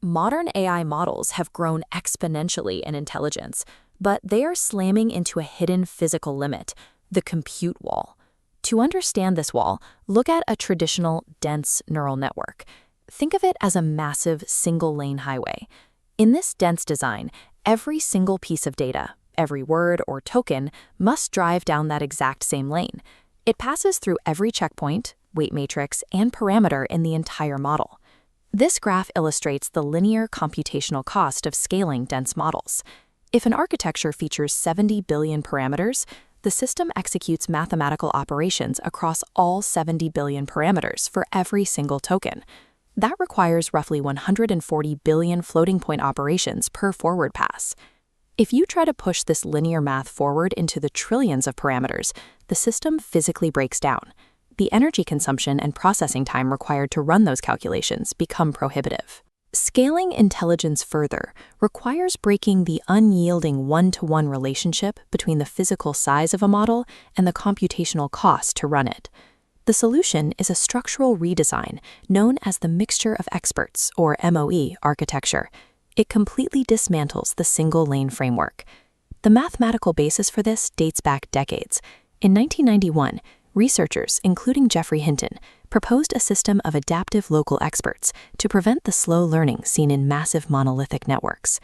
Modern AI models have grown exponentially in intelligence, but they are slamming into a hidden physical limit, the compute wall. To understand this wall, look at a traditional, dense neural network. Think of it as a massive single-lane highway. In this dense design, every single piece of data, every word or token, must drive down that exact same lane. It passes through every checkpoint, weight matrix, and parameter in the entire model. This graph illustrates the linear computational cost of scaling dense models. If an architecture features 70 billion parameters, the system executes mathematical operations across all 70 billion parameters for every single token. That requires roughly 140 billion floating-point operations per forward pass. If you try to push this linear math forward into the trillions of parameters, the system physically breaks down. The energy consumption and processing time required to run those calculations become prohibitive. Scaling intelligence further requires breaking the unyielding one-to-one relationship between the physical size of a model and the computational cost to run it. The solution is a structural redesign known as the Mixture of Experts, or MOE, architecture. It completely dismantles the single-lane framework. The mathematical basis for this dates back decades. In 1991, researchers, including Geoffrey Hinton, proposed a system of adaptive local experts to prevent the slow learning seen in massive monolithic networks.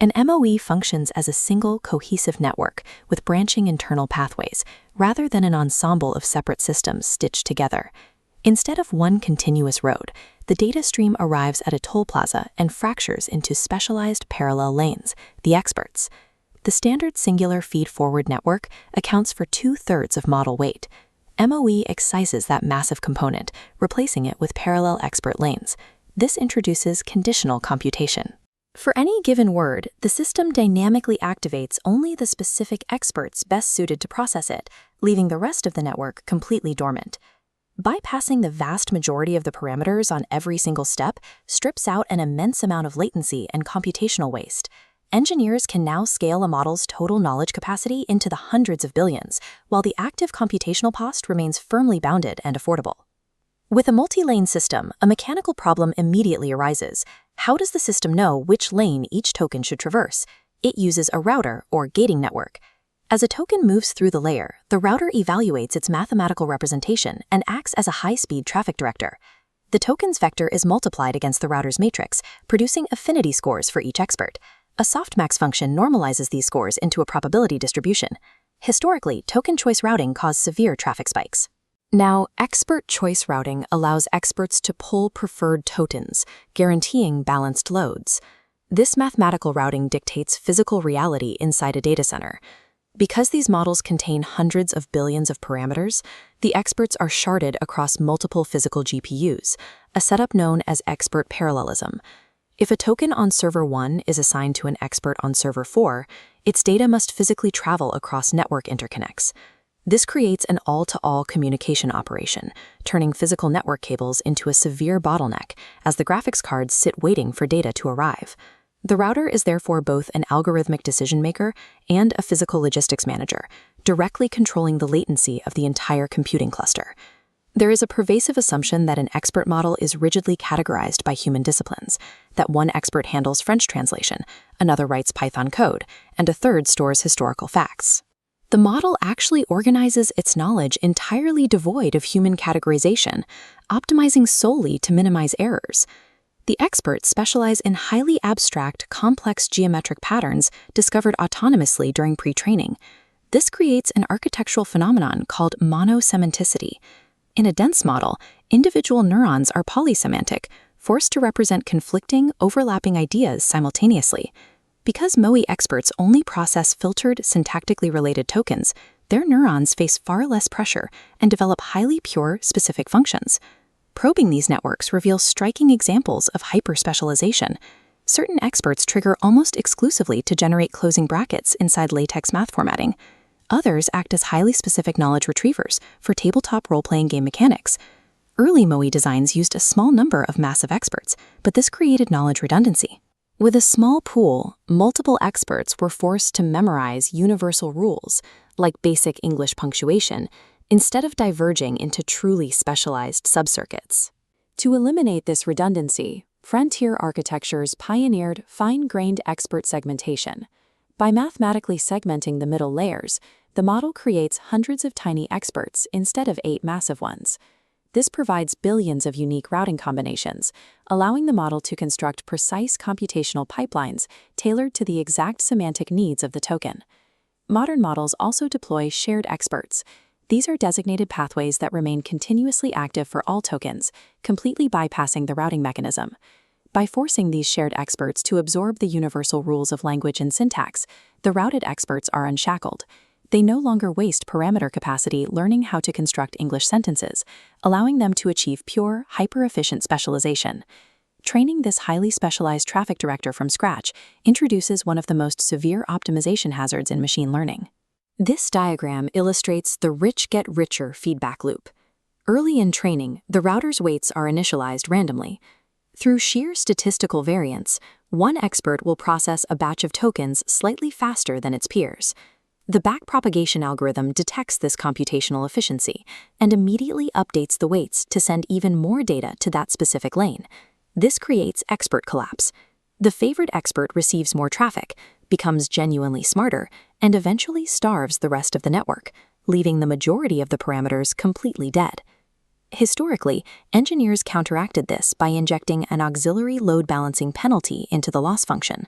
An MOE functions as a single, cohesive network with branching internal pathways, rather than an ensemble of separate systems stitched together. Instead of one continuous road, the data stream arrives at a toll plaza and fractures into specialized parallel lanes, the experts. The standard singular feed-forward network accounts for 2/3 of model weight. MOE excises that massive component, replacing it with parallel expert lanes. This introduces conditional computation. For any given word, the system dynamically activates only the specific experts best suited to process it, leaving the rest of the network completely dormant. Bypassing the vast majority of the parameters on every single step strips out an immense amount of latency and computational waste. Engineers can now scale a model's total knowledge capacity into the hundreds of billions, while the active computational cost remains firmly bounded and affordable. With a multi-lane system, a mechanical problem immediately arises. How does the system know which lane each token should traverse? It uses a router, or gating network. As a token moves through the layer, the router evaluates its mathematical representation and acts as a high-speed traffic director. The token's vector is multiplied against the router's matrix, producing affinity scores for each expert. A softmax function normalizes these scores into a probability distribution. Historically, token choice routing caused severe traffic spikes. Now, expert choice routing allows experts to pull preferred tokens, guaranteeing balanced loads. This mathematical routing dictates physical reality inside a data center. Because these models contain hundreds of billions of parameters, the experts are sharded across multiple physical GPUs, a setup known as expert parallelism. If a token on server 1 is assigned to an expert on server 4, its data must physically travel across network interconnects. This creates an all-to-all communication operation, turning physical network cables into a severe bottleneck as the graphics cards sit waiting for data to arrive. The router is therefore both an algorithmic decision-maker and a physical logistics manager, directly controlling the latency of the entire computing cluster. There is a pervasive assumption that an expert model is rigidly categorized by human disciplines, that one expert handles French translation, another writes Python code, and a third stores historical facts. The model actually organizes its knowledge entirely devoid of human categorization, optimizing solely to minimize errors. The experts specialize in highly abstract, complex geometric patterns discovered autonomously during pre-training. This creates an architectural phenomenon called monosemanticity. In a dense model, individual neurons are polysemantic, forced to represent conflicting, overlapping ideas simultaneously. Because MOE experts only process filtered, syntactically related tokens, their neurons face far less pressure and develop highly pure, specific functions. Probing these networks reveals striking examples of hyper-specialization. Certain experts trigger almost exclusively to generate closing brackets inside LaTeX math formatting. Others act as highly specific knowledge retrievers for tabletop role-playing game mechanics. Early MOE designs used a small number of massive experts, but this created knowledge redundancy. With a small pool, multiple experts were forced to memorize universal rules, like basic English punctuation, instead of diverging into truly specialized subcircuits. To eliminate this redundancy, Frontier architectures pioneered fine-grained expert segmentation. By mathematically segmenting the middle layers, the model creates hundreds of tiny experts instead of 8 massive ones. This provides billions of unique routing combinations, allowing the model to construct precise computational pipelines tailored to the exact semantic needs of the token. Modern models also deploy shared experts. These are designated pathways that remain continuously active for all tokens, completely bypassing the routing mechanism. By forcing these shared experts to absorb the universal rules of language and syntax, the routed experts are unshackled. They no longer waste parameter capacity learning how to construct English sentences, allowing them to achieve pure, hyper-efficient specialization. Training this highly specialized traffic director from scratch introduces one of the most severe optimization hazards in machine learning. This diagram illustrates the rich-get-richer feedback loop. Early in training, the router's weights are initialized randomly. Through sheer statistical variance, one expert will process a batch of tokens slightly faster than its peers. The backpropagation algorithm detects this computational efficiency and immediately updates the weights to send even more data to that specific lane. This creates expert collapse. The favored expert receives more traffic, becomes genuinely smarter, and eventually starves the rest of the network, leaving the majority of the parameters completely dead. Historically, engineers counteracted this by injecting an auxiliary load balancing penalty into the loss function.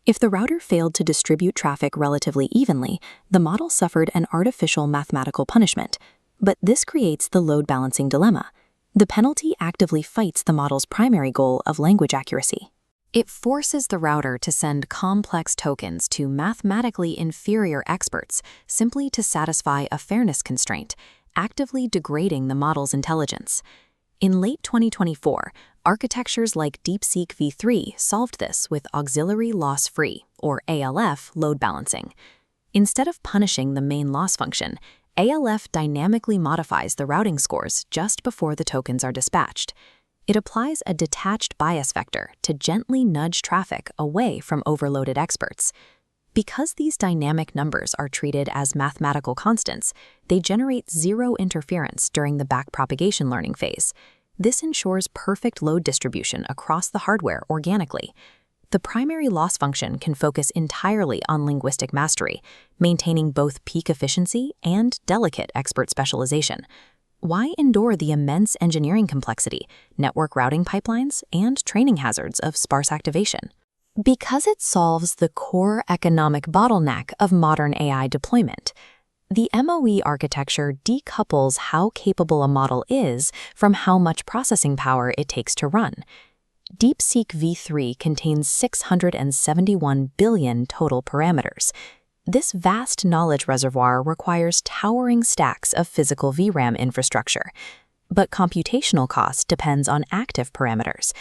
If the router failed to distribute traffic relatively evenly, the model suffered an artificial mathematical punishment. But this creates the load balancing dilemma. The penalty actively fights the model's primary goal of language accuracy. It forces the router to send complex tokens to mathematically inferior experts simply to satisfy a fairness constraint, actively degrading the model's intelligence. In late 2024, architectures like DeepSeek v3 solved this with auxiliary loss-free, or ALF, load balancing. Instead of punishing the main loss function, ALF dynamically modifies the routing scores just before the tokens are dispatched. It applies a detached bias vector to gently nudge traffic away from overloaded experts. Because these dynamic numbers are treated as mathematical constants, they generate zero interference during the backpropagation learning phase. This ensures perfect load distribution across the hardware organically. The primary loss function can focus entirely on linguistic mastery, maintaining both peak efficiency and delicate expert specialization. Why endure the immense engineering complexity, network routing pipelines, and training hazards of sparse activation? Because it solves the core economic bottleneck of modern AI deployment. The MOE architecture decouples how capable a model is from how much processing power it takes to run. DeepSeek v3 contains 671 billion total parameters. This vast knowledge reservoir requires towering stacks of physical VRAM infrastructure. But computational cost depends on active parameters.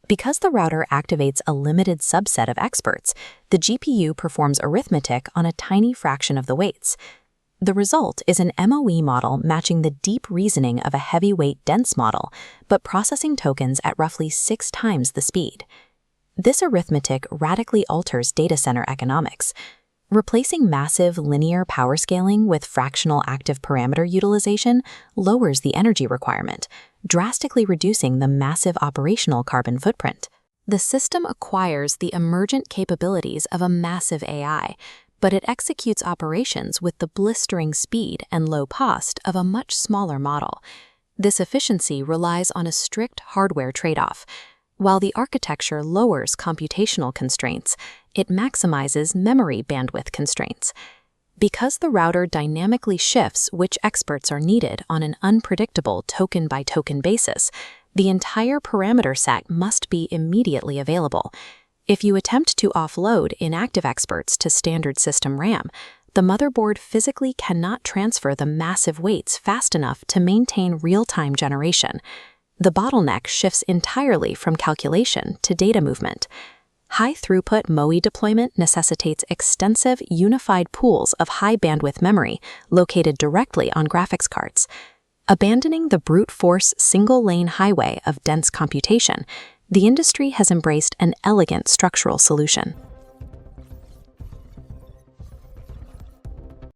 Because the router activates a limited subset of experts, the GPU performs arithmetic on a tiny fraction of the weights. The result is an MOE model matching the deep reasoning of a heavyweight dense model, but processing tokens at roughly 6 times the speed. This arithmetic radically alters data center economics. Replacing massive linear power scaling with fractional active parameter utilization lowers the energy requirement, drastically reducing the massive operational carbon footprint. The system acquires the emergent capabilities of a massive AI, but it executes operations with the blistering speed and low cost of a much smaller model. This efficiency relies on a strict hardware trade-off. While the architecture lowers computational constraints, it maximizes memory bandwidth constraints. Because the router dynamically shifts which experts are needed on an unpredictable token-by-token basis, the entire parameter set must be immediately available. If you attempt to offload inactive experts to standard system RAM, the motherboard physically cannot transfer the massive weights fast enough to maintain real-time generation. The bottleneck shifts entirely from calculation to data movement. High-throughput MOE deployment necessitates extensive unified pools of high-bandwidth memory located directly on graphics cards. Abandoning the brute force single-lane highway of dense computation, the industry has embraced an elegant structural solution.